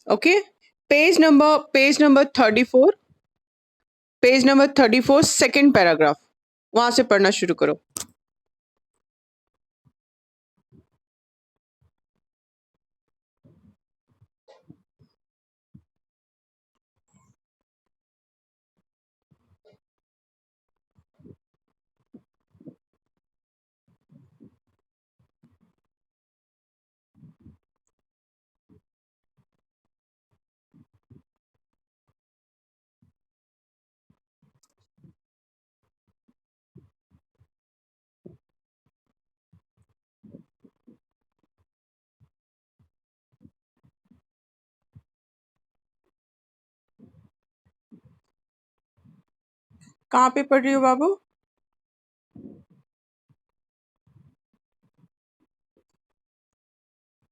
Okay, page number 34, page number 34 second paragraph, वहां से पढ़ना शुरू करो। कहाँ पे पढ़ रही हो बाबू?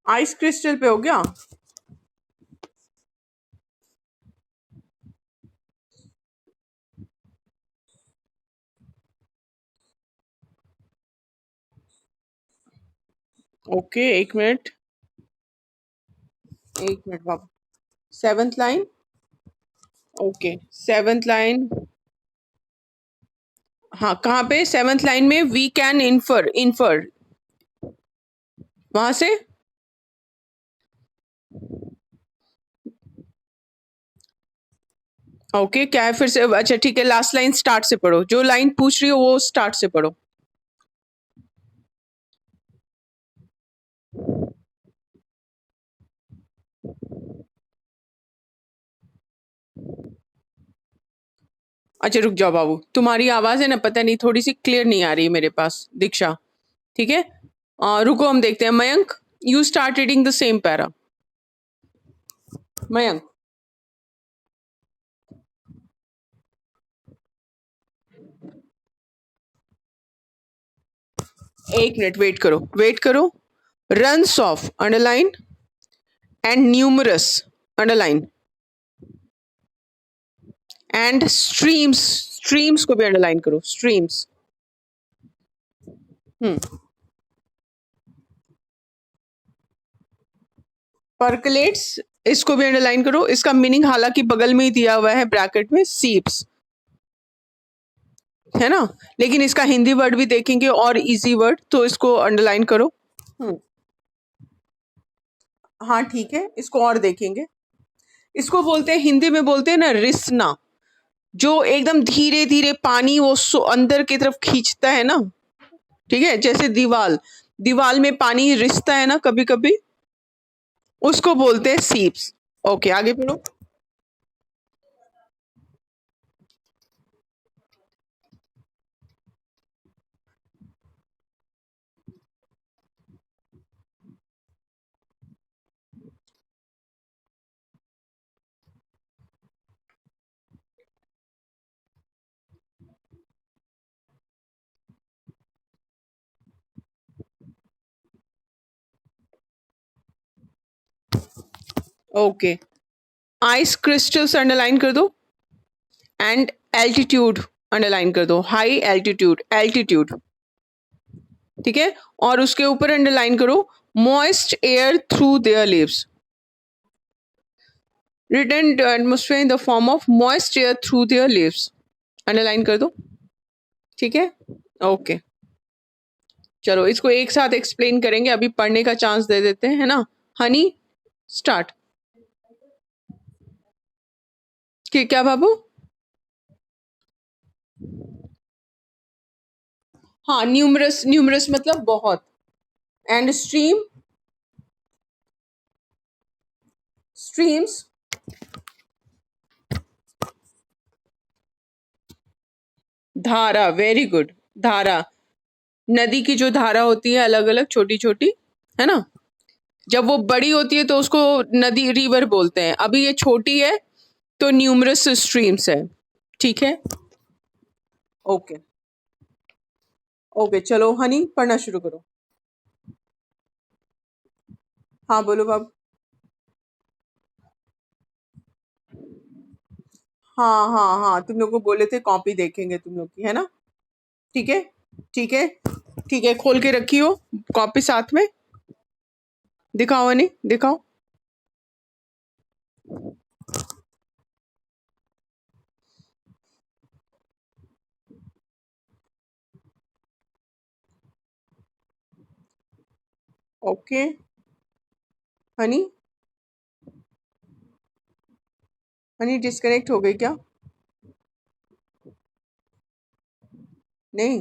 आइस क्रिस्टल पे हो गया? ओके, एक मिनट बाबू। Seventh line, okay seventh line. हाँ, कहाँ पे? सेवंथ लाइन में वी कैन इन्फर वहां से। ओके, क्या है फिर से? अच्छा ठीक है, लास्ट लाइन स्टार्ट से पढ़ो, जो लाइन पूछ रही हो वो स्टार्ट से पढ़ो। अच्छा रुक जाओ बाबू, तुम्हारी आवाज है ना, पता नहीं थोड़ी सी क्लियर नहीं आ रही है मेरे पास। दीक्षा, ठीक है, रुको हम देखते हैं। Mayank, you start reading the same para. Mayank, एक मिनट वेट करो। Runs off underline and numerous underline and streams को भी अंडरलाइन करो। स्ट्रीम्स, परकलेट्स, इसको भी अंडरलाइन करो। इसका मीनिंग हालांकि बगल में ही दिया हुआ है ब्रैकेट में, सीप्स, है ना, लेकिन इसका हिंदी वर्ड भी देखेंगे और इजी वर्ड, तो इसको अंडरलाइन करो। हाँ ठीक है, इसको और देखेंगे। इसको बोलते हैं, हिंदी में बोलते हैं ना रिसना, जो एकदम धीरे धीरे पानी वो अंदर की तरफ खींचता है ना, ठीक है, जैसे दीवाल में पानी रिसता है ना कभी कभी, उसको बोलते हैं सीप्स। ओके, आगे पढ़ो। ओके, आइस क्रिस्टल्स अंडरलाइन कर दो एंड एल्टीट्यूड अंडरलाइन कर दो। हाई एल्टीट्यूड, एल्टीट्यूड, ठीक है, और उसके ऊपर अंडरलाइन करो moist air through their leaves, return to atmosphere in the form of moist air through their leaves, underline कर दो, ठीक है। ओके, चलो इसको एक साथ एक्सप्लेन करेंगे, अभी पढ़ने का चांस दे देते हैं, है ना। हनी, स्टार्ट। क्या बाबू? हाँ, न्यूमरस, न्यूमरस मतलब बहुत, एंड स्ट्रीम, स्ट्रीम्स, धारा, वेरी गुड। धारा, नदी की जो धारा होती है अलग अलग छोटी छोटी, है ना, जब वो बड़ी होती है तो उसको नदी, रिवर बोलते हैं। अभी ये छोटी है तो न्यूमरस स्ट्रीम्स है, ठीक है। ओके, ओके चलो हनी, पढ़ना शुरू करो। हाँ बोलो बाबू। हाँ हाँ हाँ, तुम लोग को बोले थे कॉपी देखेंगे तुम लोग की, है ना। ठीक है, ठीक है, ठीक है, खोल के रखी हो कॉपी साथ में। दिखाओ हनी, दिखाओ। ओके हनी, हनी डिस्कनेक्ट हो गई क्या? नहीं,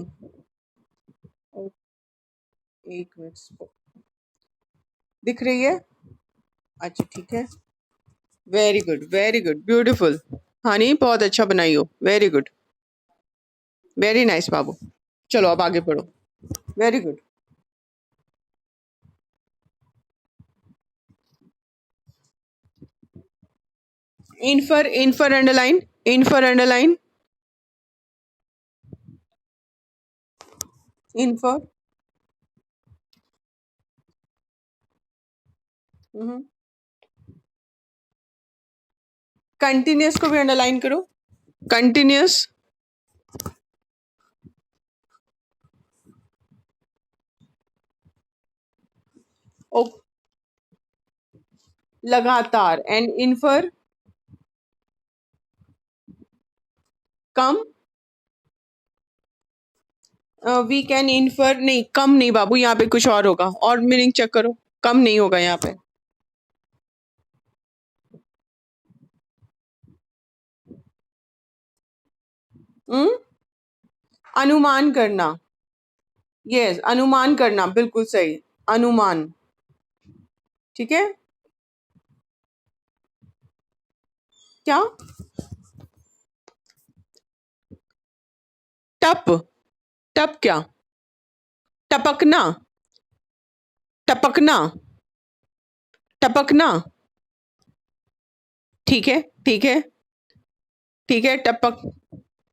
ओ, एक मिनट, दिख रही है? अच्छा ठीक है, वेरी गुड ब्यूटीफुल। हनी बहुत अच्छा बनाई हो, वेरी गुड, वेरी नाइस बाबू। चलो अब आगे पढ़ो, very good. Infer underline, infer underline, infer. Continuous को भी अंडरलाइन करो, कंटिन्यूस, ओ लगातार। And infer come, we can infer, नहीं कम नहीं बाबू, यहाँ पे कुछ और होगा, और मीनिंग चेक करो, कम नहीं होगा यहाँ पे। हम्म, अनुमान करना, यस अनुमान करना, बिल्कुल सही, अनुमान। ठीक है, क्या? टप, टप क्या? टपकना, टपकना, टपकना, ठीक है ठीक है ठीक है, टपक,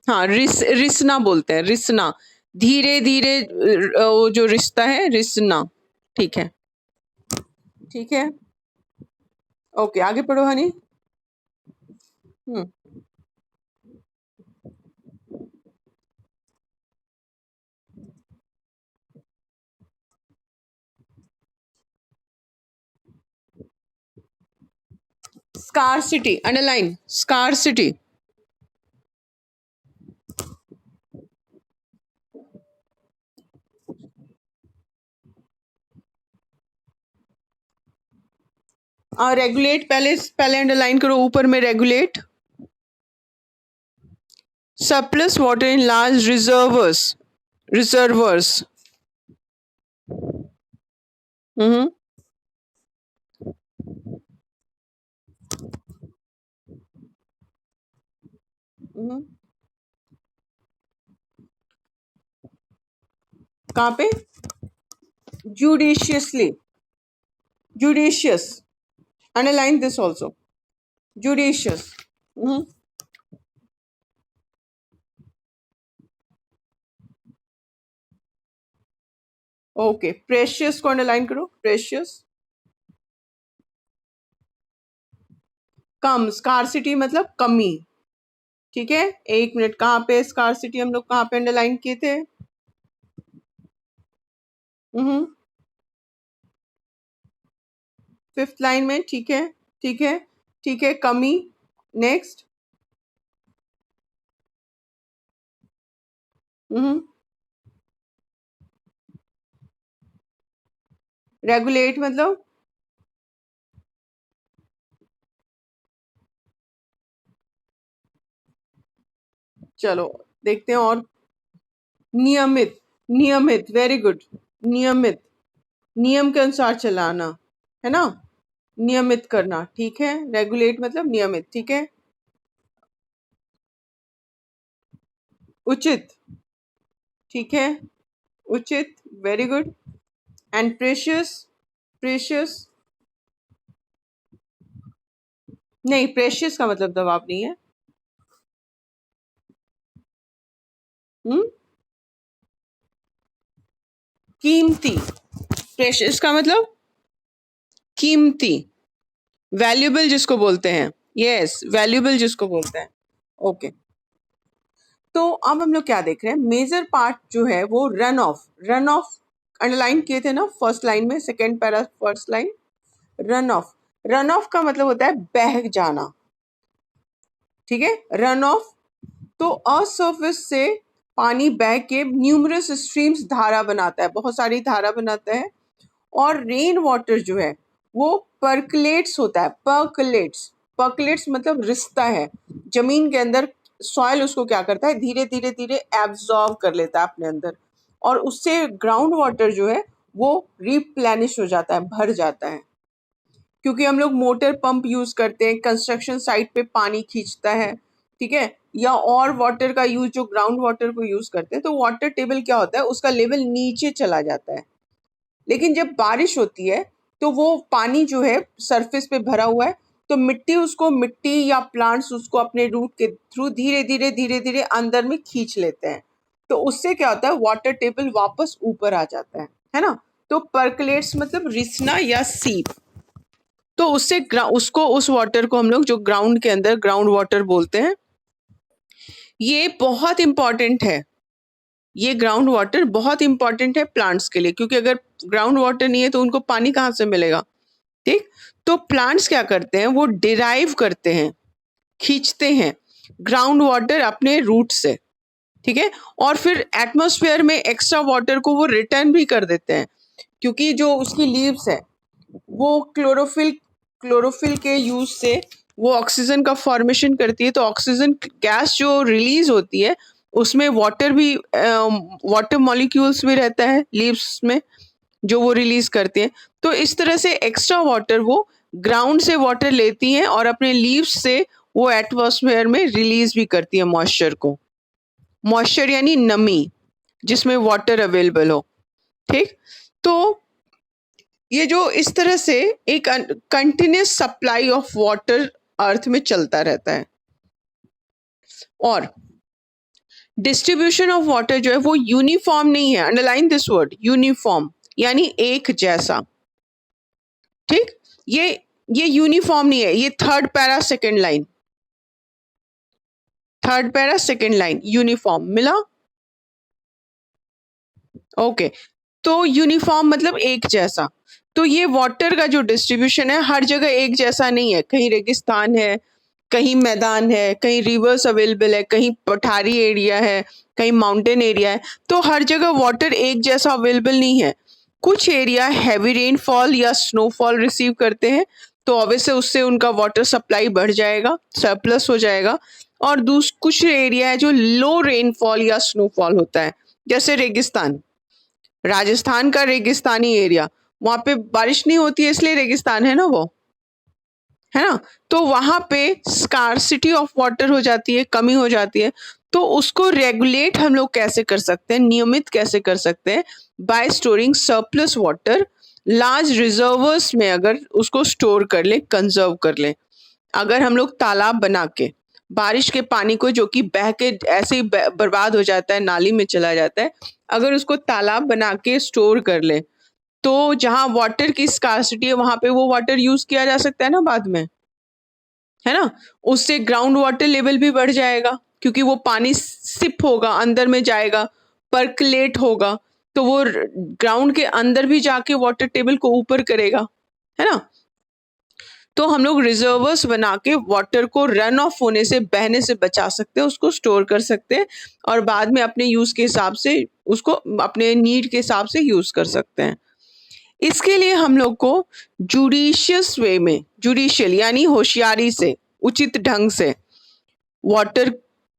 हाँ रिसना बोलते हैं, रिसना, धीरे धीरे वो जो रिश्ता है, रिसना। ठीक है ठीक है, ओके आगे पढ़ो honey. Hmm, scarcity underline, scarcity. Regulate, पहले पहले अंडरलाइन करो, ऊपर में regulate, surplus water in large reservoirs, reservoirs. Hmm, hmm, कहाँ पे? Judiciously, judicious, underline this also, judicious। Okay precious को अंडरलाइन करो, प्रेशियस, कम, स्कार्सिटी मतलब कमी। ठीक है, एक मिनट, कहाँ पे स्कार्सिटी हम लोग कहाँ पे अंडरलाइन किए थे? फिफ्थ लाइन में, ठीक है ठीक है ठीक है, कमी। नेक्स्ट। रेगुलेट मतलब? चलो देखते हैं और, नियमित, नियमित, वेरी गुड, नियमित, नियम के अनुसार चलाना, है ना, नियमित करना। ठीक है, रेगुलेट मतलब नियमित, ठीक है, उचित, ठीक है, उचित, very good. And precious, precious, नहीं प्रेशियस का मतलब दबाव नहीं है। हम्म, कीमती, प्रेशियस का मतलब कीमती, वैल्यूएबल जिसको बोलते हैं, यस वैल्यूएबल जिसको बोलते हैं। ओके, तो अब हम लोग क्या देख रहे हैं, मेजर पार्ट जो है वो run of, run of underline किए थे ना फर्स्ट लाइन में, second para first line, run of, run of का मतलब होता है बह जाना। ठीक है, रन ऑफ, तो असर्फिस से पानी बह के न्यूमरस स्ट्रीम्स धारा बनाता है, बहुत सारी धारा बनाता है, और रेन वाटर जो है वो परकलेट्स होता है, परकलेट्स। परकलेट्स मतलब रिसता है जमीन के अंदर, सॉइल उसको क्या करता है, धीरे धीरे धीरे एब्जॉर्ब कर लेता है अपने अंदर, और उससे ग्राउंड वाटर जो है वो रिप्लेनिश हो जाता है, भर जाता है। क्योंकि हम लोग मोटर पंप यूज करते हैं, कंस्ट्रक्शन साइट पे पानी खींचता है, ठीक है, या और वाटर का यूज जो ग्राउंड वाटर को यूज करते हैं, तो वाटर टेबल क्या होता है, उसका लेवल नीचे चला जाता है। लेकिन जब बारिश होती है तो वो पानी जो है सरफेस पे भरा हुआ है, तो मिट्टी या प्लांट्स उसको अपने रूट के थ्रू धीरे धीरे धीरे धीरे अंदर में खींच लेते हैं। तो उससे क्या होता है, वाटर टेबल वापस ऊपर आ जाता है ना। तो परकलेट्स मतलब रिसना या सीप। तो उसको उस वाटर को हम लोग जो ग्राउंड के अंदर ग्राउंड वाटर बोलते हैं। ये बहुत इंपॉर्टेंट है, ये ग्राउंड वाटर बहुत इंपॉर्टेंट है प्लांट्स के लिए, क्योंकि अगर ग्राउंड वाटर नहीं है तो उनको पानी कहाँ से मिलेगा, ठीक। तो प्लांट्स क्या करते हैं, वो डिराइव करते हैं, खींचते हैं ग्राउंड वाटर अपने रूट से, ठीक है, और फिर एटमॉस्फेयर में एक्स्ट्रा वाटर को वो रिटर्न भी कर देते हैं, क्योंकि जो उसकी लीव्स है वो क्लोरोफिल के यूज से वो ऑक्सीजन का फॉर्मेशन करती है। तो ऑक्सीजन गैस जो रिलीज होती है उसमें वाटर मॉलिक्यूल्स भी रहता है लीव्स में, जो वो रिलीज करते हैं। तो इस तरह से एक्स्ट्रा वाटर वो ग्राउंड से वाटर लेती हैं और अपने लीव्स से वो एटमॉस्फेयर में रिलीज भी करती है मॉइस्चर को। मॉइस्चर यानी नमी जिसमें वाटर अवेलेबल हो, ठीक। तो ये जो इस तरह से एक कंटिन्यूस सप्लाई ऑफ वाटर अर्थ में चलता रहता है। और डिस्ट्रीब्यूशन ऑफ वाटर जो है वो यूनिफॉर्म नहीं है, अंडरलाइन दिस वर्ड, यूनिफॉर्म यानी एक जैसा, ठीक। ये यूनिफॉर्म नहीं है, ये third para second line uniform मिला, ओके। तो यूनिफॉर्म मतलब एक जैसा। तो ये वाटर का जो डिस्ट्रीब्यूशन है हर जगह एक जैसा नहीं है, कहीं रेगिस्तान है, कहीं मैदान है, कहीं रिवर्स अवेलेबल है, कहीं पठारी एरिया है, कहीं माउंटेन एरिया है। तो हर जगह वाटर एक जैसा अवेलेबल नहीं है। कुछ एरिया हैवी रेनफॉल या स्नोफॉल रिसीव करते हैं, तो ऑब्वियसली उससे उनका वाटर सप्लाई बढ़ जाएगा, सरप्लस हो जाएगा। और कुछ एरिया है जो लो रेनफॉल या स्नोफॉल होता है, जैसे रेगिस्तान, राजस्थान का रेगिस्तानी एरिया, वहां पे बारिश नहीं होती है इसलिए रेगिस्तान है ना वो, है ना। तो वहां पे स्कार्सिटी ऑफ वाटर हो जाती है, कमी हो जाती है। तो उसको रेगुलेट हम लोग कैसे कर सकते हैं, नियमित कैसे कर सकते हैं, bye storing surplus water large reservoirs में, अगर उसको स्टोर कर ले, कंजर्व कर ले। अगर हम लोग तालाब बना के बारिश के पानी को, जो कि बह के ऐसे ही बर्बाद हो जाता है, नाली में चला जाता है, अगर उसको तालाब बना के स्टोर कर ले, तो जहां वाटर की स्कार्सिटी है वहां पे वो वाटर यूज किया जा सकता है ना बाद में, है ना। उससे ग्राउंड वाटर लेवल भी बढ़ जाएगा, क्योंकि वो पानी सिप होगा, अंदर में जाएगा, परकलेट होगा, तो वो ग्राउंड के अंदर भी जाके वाटर टेबल को ऊपर करेगा, है ना। तो हम लोग रिजर्वर्स बना के वाटर को रन ऑफ होने से, बहने से बचा सकते हैं, उसको स्टोर कर सकते हैं, और बाद में अपने यूज के हिसाब से उसको अपने नीड के हिसाब से यूज कर सकते हैं। इसके लिए हम लोग को जुडिशियस वे में, जुडिशियल यानी होशियारी से, उचित ढंग से वाटर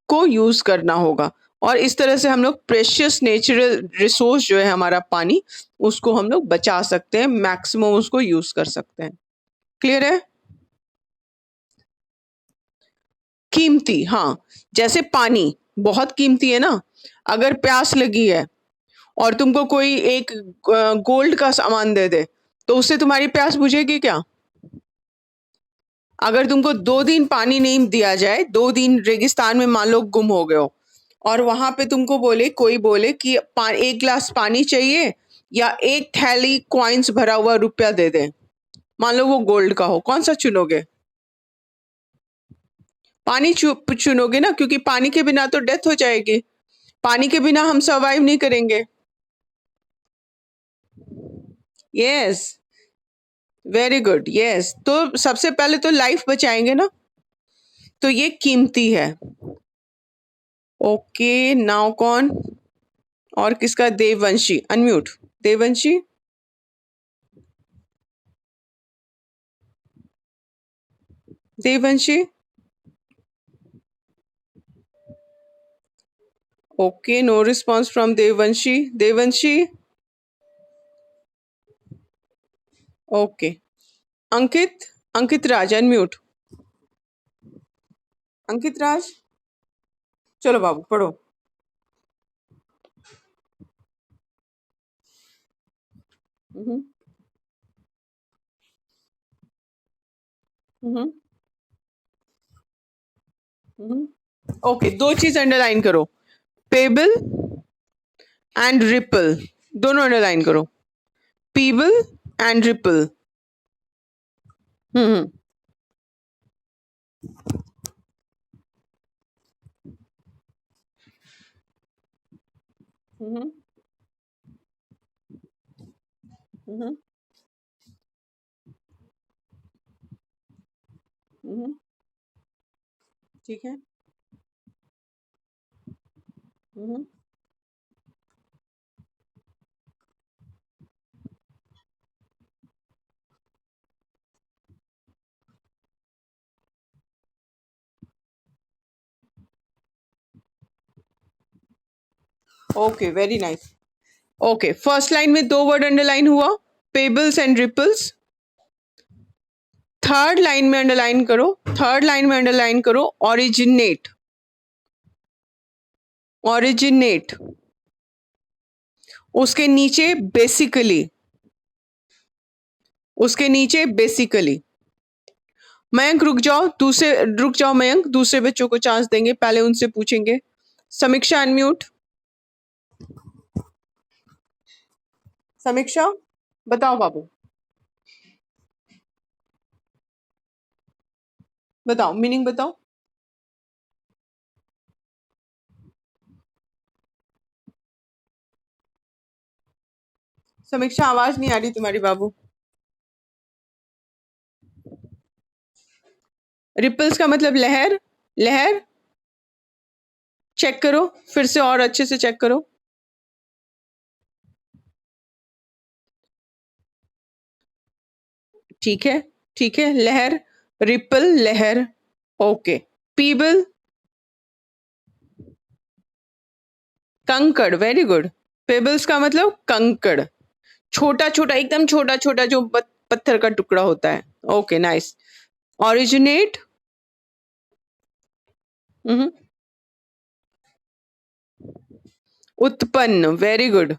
को यूज करना होगा, और इस तरह से हम लोग प्रेशियस नेचुरल रिसोर्स जो है हमारा पानी, उसको हम लोग बचा सकते हैं, मैक्सिमम उसको यूज कर सकते हैं। क्लियर है। कीमती, हाँ, जैसे पानी बहुत कीमती है ना। अगर प्यास लगी है और तुमको कोई एक गोल्ड का सामान दे दे, तो उससे तुम्हारी प्यास बुझेगी क्या। अगर तुमको 2 दिन पानी नहीं दिया जाए, 2 दिन रेगिस्तान में मान लो गुम हो गए हो, और वहां पे तुमको कोई बोले कि 1 गिलास पानी चाहिए या एक थैली कॉइन्स भरा हुआ रुपया दे दे, मान लो वो गोल्ड का हो, कौन सा चुनोगे। पानी चुनोगे ना, क्योंकि पानी के बिना तो डेथ हो जाएगी, पानी के बिना हम सर्वाइव नहीं करेंगे। Yes, very good, yes. तो सबसे पहले तो लाइफ बचाएंगे ना, तो ये कीमती है। ओके, नाउ कौन और किसका, देववंशी, unmute देववंशी। Devanshi? Okay, no response from Devanshi. Devanshi? Okay. Ankit? Ankit Raj, unmute. Ankit Raj? चलो बाबू पढ़ो. हम्म हम्म ओके, दो चीज अंडरलाइन करो. पेबल एंड रिपल, दोनों अंडरलाइन करो. पीबल and ripple. Hmm hmm hmm hmm ठीक है. Hmm okay, very nice. Okay, first line में दो वर्ड अंडरलाइन हुआ, pebbles and ripples. Third line में अंडरलाइन करो. थर्ड लाइन में अंडरलाइन करो ओरिजिनेट. ओरिजिनेट. उसके नीचे बेसिकली. उसके नीचे बेसिकली. मयंक रुक जाओ, मयंक, दूसरे बच्चों को चांस देंगे, पहले उनसे पूछेंगे. समीक्षा अनम्यूट. समीक्षा बताओ बाबू, बताओ मीनिंग बताओ. समीक्षा आवाज नहीं आ रही तुम्हारी बाबू. रिपल्स का मतलब लहर. लहर. चेक करो फिर से, और अच्छे से चेक करो. ठीक है, ठीक है. लहर. रिपल, लहर. ओके. पीबल. कंकड़. Very good. पेबल्स का मतलब कंकड़. छोटा छोटा, एकदम छोटा छोटा जो पत्थर का टुकड़ा होता है. Okay, nice. ओरिजिनेट. उत्पन्न. Very good.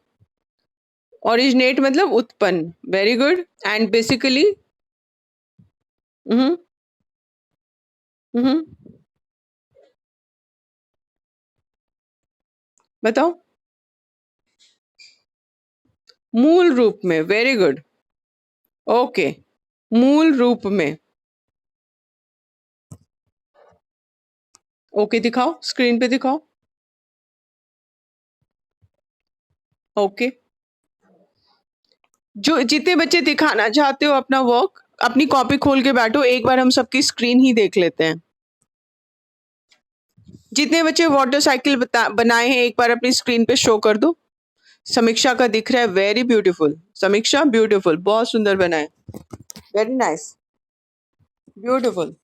ओरिजिनेट मतलब उत्पन्न. Very good. And basically. Hmm hmm बताओ. मूल रूप में. Very good. ओके. मूल रूप में. ओके, दिखाओ स्क्रीन पे दिखाओ. ओके. जो जितने बच्चे दिखाना चाहते हो अपना वर्क, अपनी कॉपी खोल के बैठो, एक बार हम सबकी स्क्रीन ही देख लेते हैं. जितने बच्चे वाटर साइकिल बनाए हैं एक बार अपनी स्क्रीन पे शो कर दो. समीक्षा का दिख रहा है. Very beautiful. समीक्षा ब्यूटीफुल, बहुत सुंदर बना है. Very nice. ब्यूटीफुल.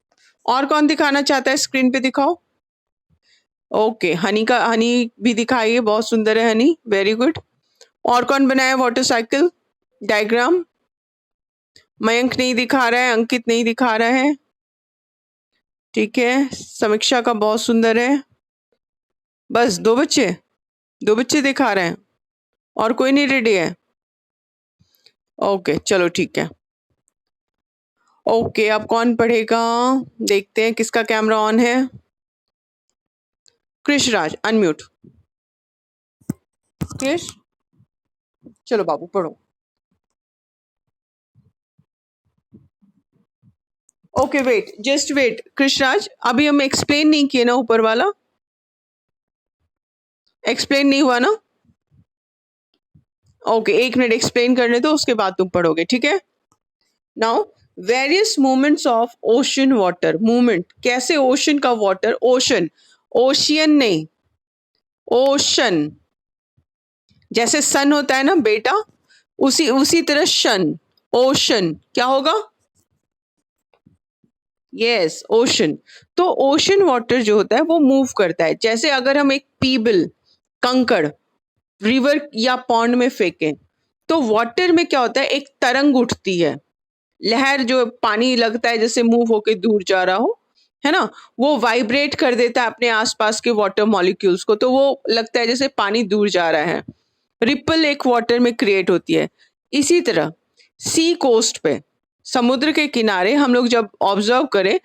और कौन दिखाना चाहता है, स्क्रीन पे दिखाओ. ओके, हनी भी दिखाइए, बहुत सुंदर है हनी. Very good. और कौन बनाया वाटर साइकिल डायग्राम? मयंक नहीं दिखा रहा है, अंकित नहीं दिखा रहा है. ठीक है, समीक्षा का बहुत सुंदर है. बस दो बच्चे, दो बच्चे दिखा रहे हैं, और कोई नहीं रेडी है. ओके, चलो ठीक है. ओके, अब कौन पढ़ेगा, देखते हैं किसका कैमरा ऑन है. कृष राज अनम्यूट. कृष, चलो बाबू पढ़ो. Okay, wait, just wait. Krish Raj, अभी हम एक्सप्लेन नहीं किए ना, ऊपर वाला एक्सप्लेन नहीं हुआ ना. ओके, एक मिनट एक्सप्लेन करने दो, उसके बाद तुम पढ़ोगे, ठीक है. Now, various movements of ocean water. Movement कैसे ओशन का वाटर. ओशन, ओशियन नहीं, ओशन. जैसे सन होता है ना बेटा, उसी उसी तरह शन. ओशन क्या होगा. Yes, ocean. तो ओशन वाटर जो होता है वो मूव करता है। जैसे अगर हम एक पीबल, कंकड़ रिवर या पॉन्ड में फेंकें, तो वाटर में क्या होता है, एक तरंग उठती है, लहर, जो पानी लगता है जैसे मूव होके दूर जा रहा हो, है ना, वो वाइब्रेट कर देता है अपने आसपास के वाटर मॉलिक्यूल्स को, तो वो लगता है जैसे पानी दूर जा रहा है। रिपल एक वाटर में क्रिएट होती है। इसी तरह सी कोस्ट पे, समुद्र के किनारे हम लोग जब ऑब्जर्व करें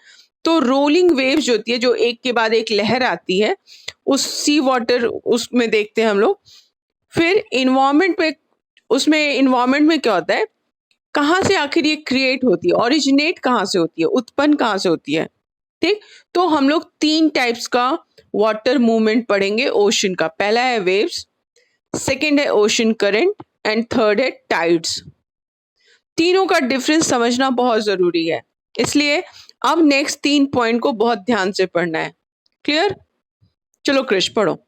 तो रोलिंग वेव्स जो होती है, जो एक के बाद एक लहर आती है, उस सी वाटर उसमें देखते हैं हम लोग। फिर इन्वायरमेंट में, उसमें इन्वायरमेंट में क्या होता है, कहाँ से आखिर ये क्रिएट होती है, ओरिजिनेट कहाँ से होती है, उत्पन्न कहाँ से होती है। ठीक, तो हम लोग 3 टाइप्स का वाटर मूवमेंट पढ़ेंगे ओशन का। पहला है वेव्स, सेकंड है ओशन करंट, एंड थर्ड है टाइड्स। तीनों का डिफरेंस समझना बहुत जरूरी है, इसलिए अब नेक्स्ट 3 पॉइंट को बहुत ध्यान से पढ़ना है। क्लियर? चलो कृष पढ़ो।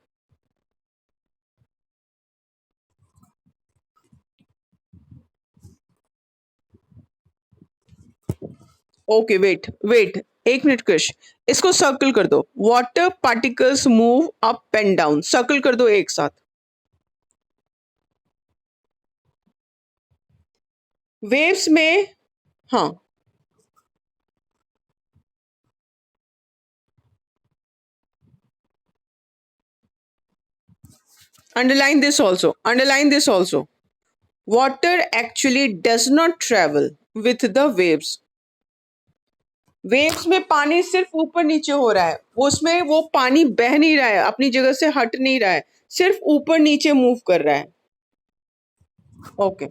ओके, वेट वेट, एक मिनट कृष, इसको सर्कल कर दो। Water particles move up and down, circle कर दो एक साथ। वेव्स में, हाँ, underline this also. Water actually does not travel with the waves. Waves में पानी सिर्फ ऊपर नीचे हो रहा है, उसमें वो पानी बह नहीं रहा है, अपनी जगह से हट नहीं रहा है, सिर्फ ऊपर नीचे मूव कर रहा है। ओके।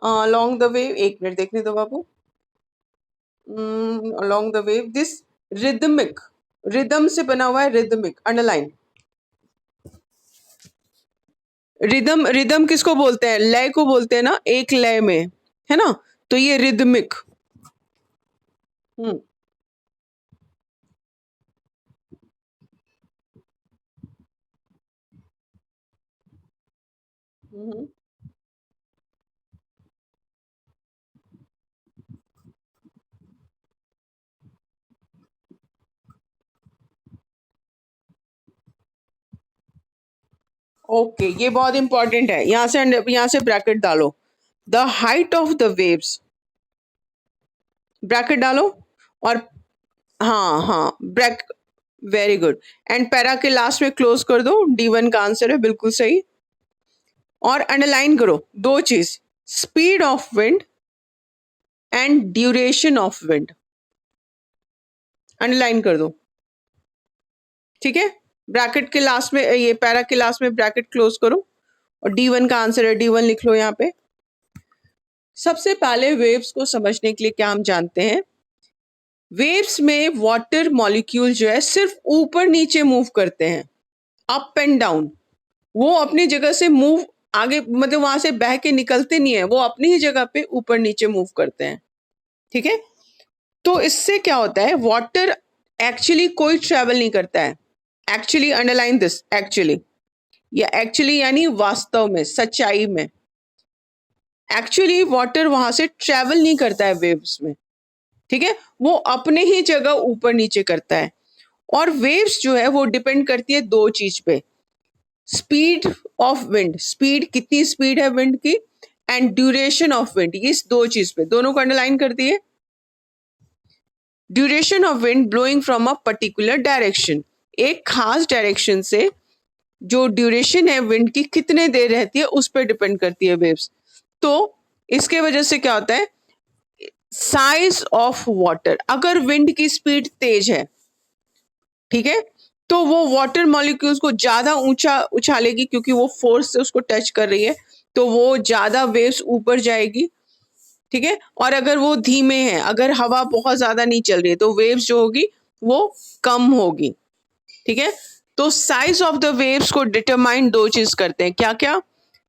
अलोंग द वेव, एक मिनट देखने दो बाबू। Along the wave, this rhythmic, rhythm से बना हुआ है, रिदमिक, अंडरलाइन। रिदम, रिदम किसको बोलते हैं, लय को बोलते हैं ना, एक लय में, है ना, तो ये रिदमिक। हम्म हम्म ओके, ये बहुत इंपॉर्टेंट है, यहाँ से ब्रैकेट डालो। The height of the waves, bracket डालो। और हाँ हाँ, ब्रैक, वेरी गुड। एंड पैरा के लास्ट में क्लोज कर दो, D1 का आंसर है, बिल्कुल सही। और अंडरलाइन करो 2 चीज, speed of wind and duration of wind, underline कर दो। ठीक है, ब्रैकेट के लास्ट में, ये पैरा के लास्ट में ब्रैकेट क्लोज करो, और D1 का आंसर है, D1 लिख लो यहाँ पे। सबसे पहले वेव्स को समझने के लिए क्या हम जानते हैं, वेव्स में वाटर मॉलिक्यूल जो है सिर्फ ऊपर नीचे मूव करते हैं, अप एंड डाउन। वो अपनी जगह से मूव आगे, मतलब वहां से बह के निकलते नहीं है, वो अपनी ही जगह पे ऊपर नीचे मूव करते हैं। ठीक है, तो इससे क्या होता है, वाटर एक्चुअली कोई ट्रेवल नहीं करता है। एक्चुअली, अंडरलाइन दिस, एक्चुअली, या एक्चुअली यानी वास्तव में, सच्चाई में, एक्चुअली वाटर वहां से ट्रेवल नहीं करता है वेव्स में। ठीक है, वो अपने ही जगह ऊपर नीचे करता है। और वेव्स जो है वो डिपेंड करती है 2 चीज पे, स्पीड ऑफ विंड, स्पीड, कितनी स्पीड है विंड की, एंड ड्यूरेशन ऑफ विंड, इस 2 चीज पे, दोनों को अंडरलाइन कर दिए। Duration of wind blowing from a particular direction, एक खास डायरेक्शन से जो ड्यूरेशन है विंड की, कितने देर रहती है, उस पर डिपेंड करती है वेव्स। तो इसके वजह से क्या होता है, साइज ऑफ वाटर, अगर विंड की स्पीड तेज है, ठीक है, तो वो वाटर मॉलिक्यूल्स को ज्यादा ऊंचा उछालेगी, क्योंकि वो फोर्स से उसको टच कर रही है, तो वो ज्यादा वेव्स ऊपर जाएगी। ठीक है, और अगर वो धीमे हैं, अगर हवा बहुत ज्यादा नहीं चल रही है, तो वेव्स जो होगी वो कम होगी। ठीक है, तो साइज ऑफ द वेव्स को डिटरमाइन 2 चीज करते हैं, क्या क्या,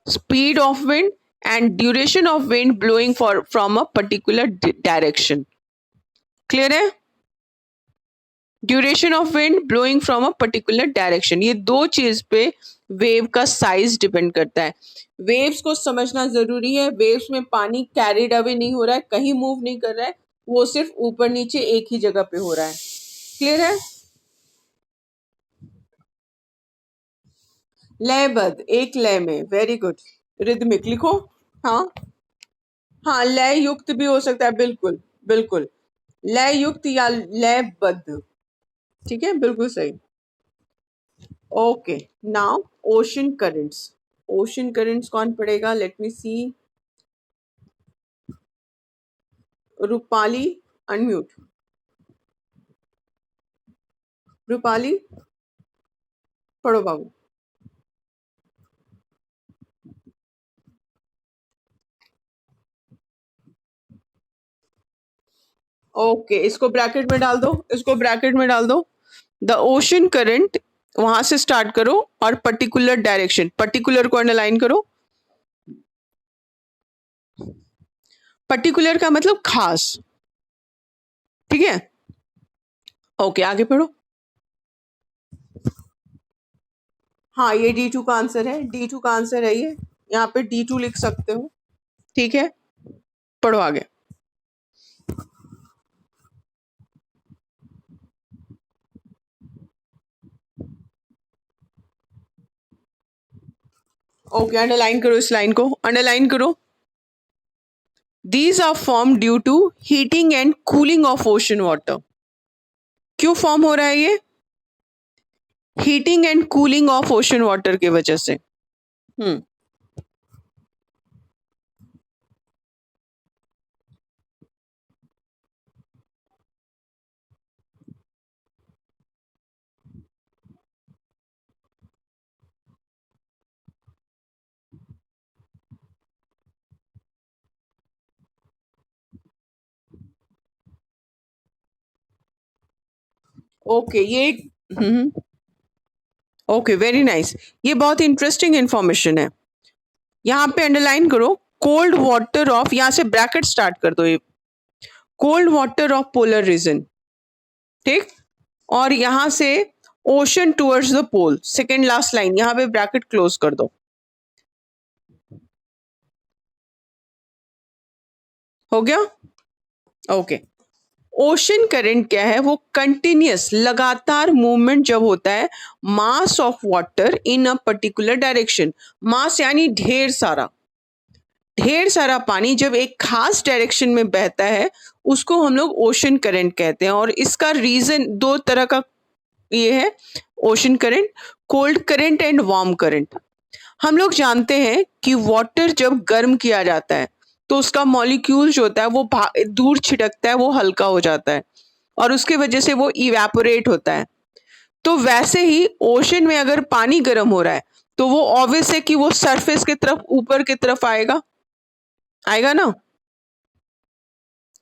speed of wind and duration of wind blowing for from a particular direction. Clear है? Duration of wind blowing from a particular direction, ये दो चीज पे वेव का साइज डिपेंड करता है। वेव्स को समझना जरूरी है। वेव्स में पानी कैरिड अवे नहीं हो रहा है, कहीं मूव नहीं कर रहा है, वो सिर्फ ऊपर नीचे एक ही जगह पे हो रहा है। क्लियर है? लयबद्ध, एक लय में, वेरी गुड। रिदमिक लिखो। हाँ हाँ, लय युक्त भी हो सकता है, बिल्कुल बिल्कुल, लय युक्त या लयबद्ध, ठीक है, बिल्कुल सही। Okay, now ocean currents. Ocean currents कौन पढ़ेगा? लेट मी सी। रूपाली, अनम्यूट। रूपाली, पढ़ो बाबू। ओके, इसको ब्रैकेट में डाल दो, इसको ब्रैकेट में डाल दो। द ओशन करंट, वहां से स्टार्ट करो और पर्टिकुलर डायरेक्शन, पर्टिकुलर को अंडरलाइन करो। पर्टिकुलर का मतलब खास, ठीक है। ओके, आगे पढ़ो। हाँ, ये D2 का आंसर है, D2 का आंसर है ये, यहाँ पे D2 लिख सकते हो, ठीक है। पढ़ो आगे। ओके, अंडरलाइन करो, इस लाइन को अंडरलाइन करो। These are formed due to heating and cooling of ocean water. क्यों फॉर्म हो रहा है ये? Heating and cooling of ocean water की वजह से। ओके, ये ओके, वेरी नाइस, ये बहुत इंटरेस्टिंग इंफॉर्मेशन है। यहाँ पे अंडरलाइन करो, कोल्ड वाटर ऑफ, यहाँ से ब्रैकेट स्टार्ट कर दो, ये cold water of polar region, ठीक। और यहां से ocean towards the pole, second last line, यहां पे ब्रैकेट क्लोज कर दो। हो गया? ओके। ओशन करंट क्या है? वो कंटिन्यूअस, लगातार मूवमेंट जब होता है mass of water in a particular direction. Mass यानी ढेर सारा, ढेर सारा पानी जब एक खास डायरेक्शन में बहता है उसको हम लोग ओशन करंट कहते हैं। और इसका रीजन दो तरह का ये है ocean current, cold current and warm current. हम लोग जानते हैं कि वाटर जब गर्म किया जाता है तो उसका मॉलिक्यूल जो होता है वो दूर छिटकता है, वो हल्का हो जाता है और उसके वजह से वो इवेपोरेट होता है। तो वैसे ही ओशन में अगर पानी गर्म हो रहा है तो वो ऑब्वियस है कि वो सरफेस की तरफ, ऊपर की तरफ आएगा, आएगा ना?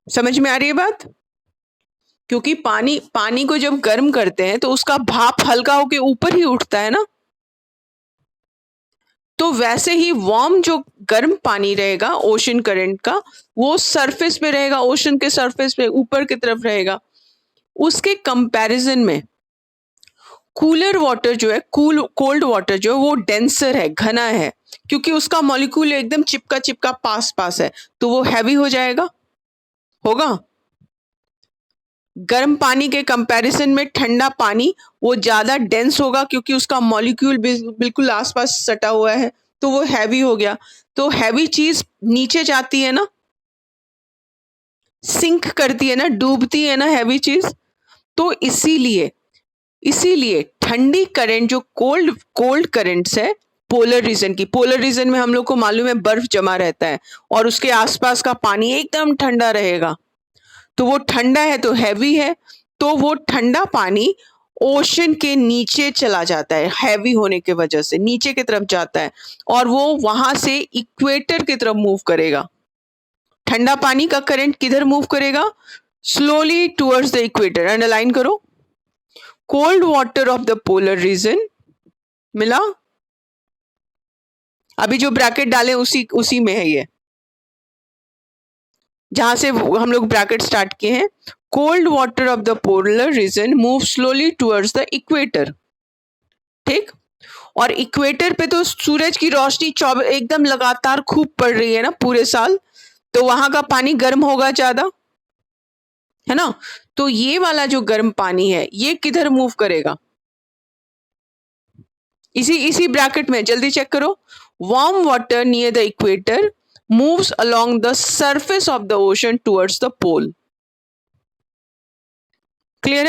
समझ में आ रही है बात? क्योंकि पानी पानी को जब गर्म करते हैं तो उसका भाप हल्का होके ऊपर ही उठता है ना। तो वैसे ही वार्म जो गर्म पानी रहेगा ओशन करंट का, वो सरफेस पे रहेगा, ओशन के सरफेस पे ऊपर की तरफ रहेगा। उसके कंपैरिजन में कूलर वाटर जो है, कोल्ड वाटर जो है वो डेंसर है, घना है, क्योंकि उसका मॉलिक्यूल एकदम चिपका चिपका पास पास है, तो वो हैवी हो जाएगा, होगा। गर्म पानी के कंपैरिजन में ठंडा पानी वो ज्यादा डेंस होगा क्योंकि उसका मॉलिक्यूल बिल्कुल आसपास सटा हुआ है, तो वो हैवी हो गया। तो हैवी चीज नीचे जाती है ना, सिंक करती है ना, डूबती है ना हैवी चीज। तो इसीलिए इसीलिए ठंडी करंट जो कोल्ड कोल्ड करंट्स है पोलर रीजन की, पोलर रीजन में हम लोग को मालूम है बर्फ जमा रहता है और उसके आसपास का पानी एकदम ठंडा रहेगा, तो वो ठंडा है तो हैवी है, तो वो ठंडा पानी ओशन के नीचे चला जाता है, हैवी होने की वजह से नीचे की तरफ जाता है और वो वहां से इक्वेटर की तरफ मूव करेगा। ठंडा पानी का करंट किधर मूव करेगा? Slowly towards the equator. Underline करो, cold water of the polar region, मिला? अभी जो ब्रैकेट डाले उसी उसी में है ये, जहां से हम लोग ब्रैकेट स्टार्ट किए हैं। Cold water of the polar reason move slowly towards the equator. ठीक, और इक्वेटर पे तो सूरज की रोशनी एकदम लगातार खूब पड़ रही है ना पूरे साल, तो वहां का पानी गर्म होगा ज्यादा, है ना। तो ये वाला जो गर्म पानी है ये किधर मूव करेगा, इसी इसी ब्रैकेट में, जल्दी चेक करो। Warm water near the equator moves along the surface of the ocean towards the pole. Clear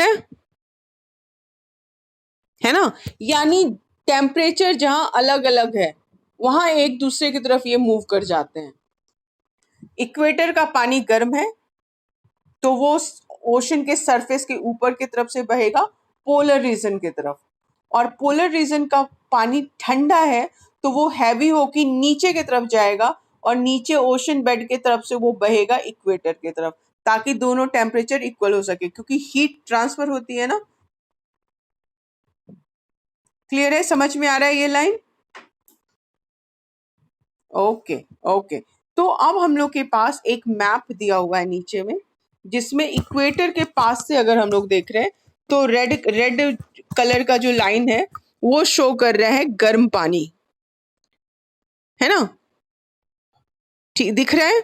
है ना। यानी टेम्परेचर जहां अलग अलग है वहां एक दूसरे की तरफ ये मूव कर जाते हैं। इक्वेटर का पानी गर्म है तो वो ओशन के सरफेस के ऊपर की तरफ से बहेगा पोलर रीजन की तरफ, और पोलर रीजन का पानी ठंडा है तो वो हैवी होके नीचे की तरफ जाएगा और नीचे ओशन बेड की तरफ से वो बहेगा इक्वेटर की तरफ, ताकि दोनों टेम्परेचर इक्वल हो सके, क्योंकि हीट ट्रांसफर होती है ना। क्लियर है, समझ में आ रहा है ये लाइन? Okay okay. तो अब हम लोग के पास एक मैप दिया हुआ है नीचे में, जिसमें इक्वेटर के पास से अगर हम लोग देख रहे हैं तो रेड रेड कलर का जो लाइन है वो शो कर रहा है गर्म पानी, है ना। ठीक दिख रहा है,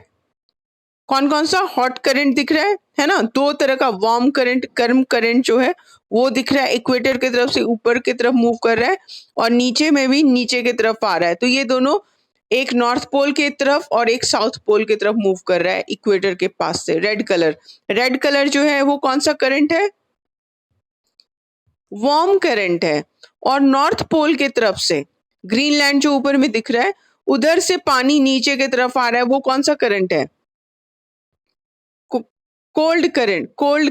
कौन कौन सा हॉट करंट दिख रहा है ना। दो तरह का, वार्म करंट, गर्म करंट जो है वो दिख रहा है, इक्वेटर की तरफ से ऊपर की तरफ मूव कर रहा है, और नीचे में भी नीचे की तरफ आ रहा है। तो ये दोनों एक नॉर्थ पोल की तरफ और एक साउथ पोल की तरफ मूव कर रहा है इक्वेटर के पास से। रेड कलर जो है वो कौन सा करंट है, वार्म करंट है। और नॉर्थ पोल की तरफ से ग्रीनलैंड जो ऊपर में दिख रहा है उधर से पानी नीचे की तरफ आ रहा है, वो कौन सा करंट है, कोल्ड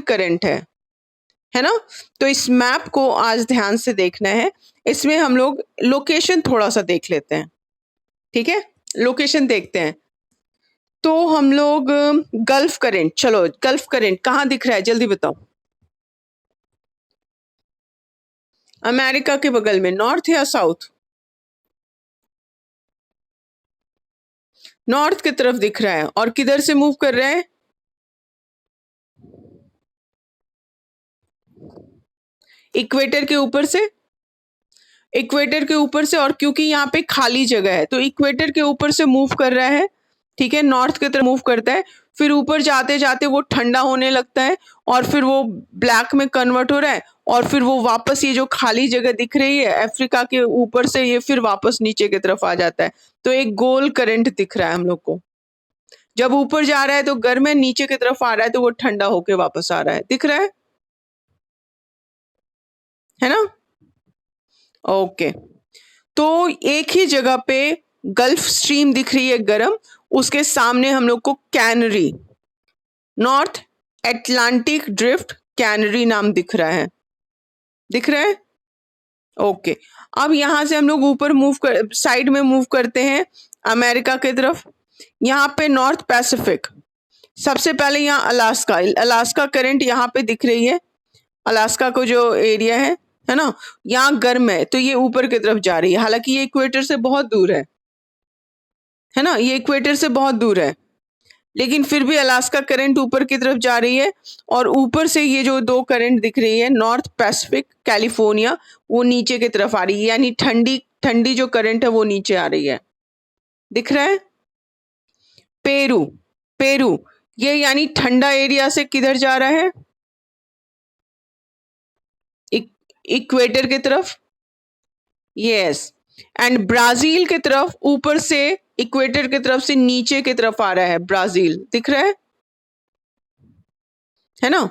करंट है ना। तो इस मैप को आज ध्यान से देखना है, इसमें हम लोग लोकेशन थोड़ा सा देख लेते हैं। ठीक है, लोकेशन देखते हैं। तो हम लोग गल्फ करंट, चलो गल्फ करंट कहाँ दिख रहा है जल्दी बताओ। अमेरिका के बगल में, नॉर्थ या साउथ? नॉर्थ की तरफ दिख रहा है, और किधर से मूव कर रहा है, इक्वेटर के ऊपर से। इक्वेटर के ऊपर से, और क्योंकि यहाँ पे खाली जगह है तो इक्वेटर के ऊपर से मूव कर रहा है। ठीक है, नॉर्थ की तरफ मूव करता है, फिर ऊपर जाते जाते वो ठंडा होने लगता है, और फिर वो ब्लैक में कन्वर्ट हो रहा है, और फिर वो वापस ये जो खाली जगह दिख रही है अफ्रीका के ऊपर से, ये फिर वापस नीचे की तरफ आ जाता है। तो एक गोल करंट दिख रहा है हम लोग को। जब ऊपर जा रहा है तो गर्म है, नीचे की तरफ आ रहा है तो वो ठंडा होके वापस आ रहा है, दिख रहा है ना। ओके, तो एक ही जगह पे गल्फ स्ट्रीम दिख रही है गर्म, उसके सामने हम लोग को canary, north Atlantic drift canary नाम दिख रहा है, दिख रहा है। ओके, अब यहां से हम लोग ऊपर साइड में मूव करते हैं अमेरिका की तरफ। यहाँ पे नॉर्थ पैसिफिक, सबसे पहले यहाँ अलास्का करंट यहाँ पे दिख रही है, अलास्का को जो एरिया है ना, यहाँ गर्म है तो ये ऊपर की तरफ जा रही है, हालांकि ये इक्वेटर से बहुत दूर है ना, ये इक्वेटर से बहुत दूर है, लेकिन फिर भी अलास्का करंट ऊपर की तरफ जा रही है, और ऊपर से ये जो दो करंट दिख रही है नॉर्थ पैसिफिक कैलिफोर्निया, वो नीचे की तरफ आ रही है, यानी ठंडी ठंडी जो करंट है वो नीचे आ रही है, दिख रहा है। पेरू, पेरू ये यानी ठंडा एरिया से किधर जा रहा है, इक्वेटर की तरफ। यस, एंड ब्राजील की तरफ ऊपर से इक्वेटर की तरफ से नीचे की तरफ आ रहा है, ब्राजील दिख रहा है ना।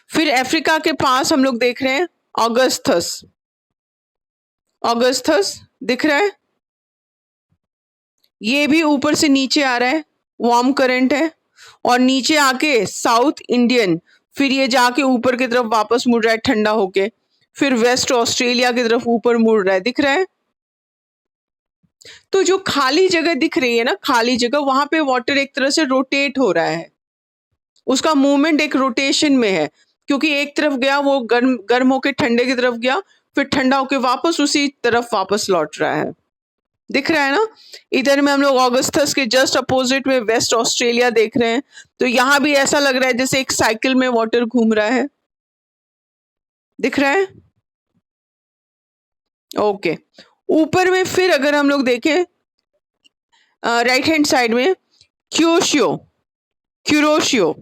फिर अफ्रीका के पास हम लोग देख रहे हैं ऑगस्थस, ऑगस्थस दिख रहा है, ये भी ऊपर से नीचे आ रहा है, वार्म करंट है, और नीचे आके साउथ इंडियन, फिर ये जाके ऊपर की तरफ वापस मुड़ रहा है ठंडा होके, फिर वेस्ट ऑस्ट्रेलिया की तरफ ऊपर मुड़ रहा है, दिख रहा है। तो जो खाली जगह दिख रही है ना, खाली जगह, वहां पे वाटर एक तरह से रोटेट हो रहा है, उसका मूवमेंट एक रोटेशन में है, क्योंकि एक तरफ गया वो गर्म गर्म होके ठंडे की तरफ गया, फिर ठंडा होके वापस उसी तरफ वापस लौट रहा है। दिख रहा है ना। इधर में हम लोग ऑगस्टस के जस्ट अपोजिट में वेस्ट ऑस्ट्रेलिया देख रहे हैं। तो यहाँ भी ऐसा लग रहा है जैसे एक साइकिल में वाटर घूम रहा है। दिख रहा है? ओके। ऊपर में फिर अगर हम लोग देखें राइट हैंड साइड में क्यूरोशियो, क्यूरोशियो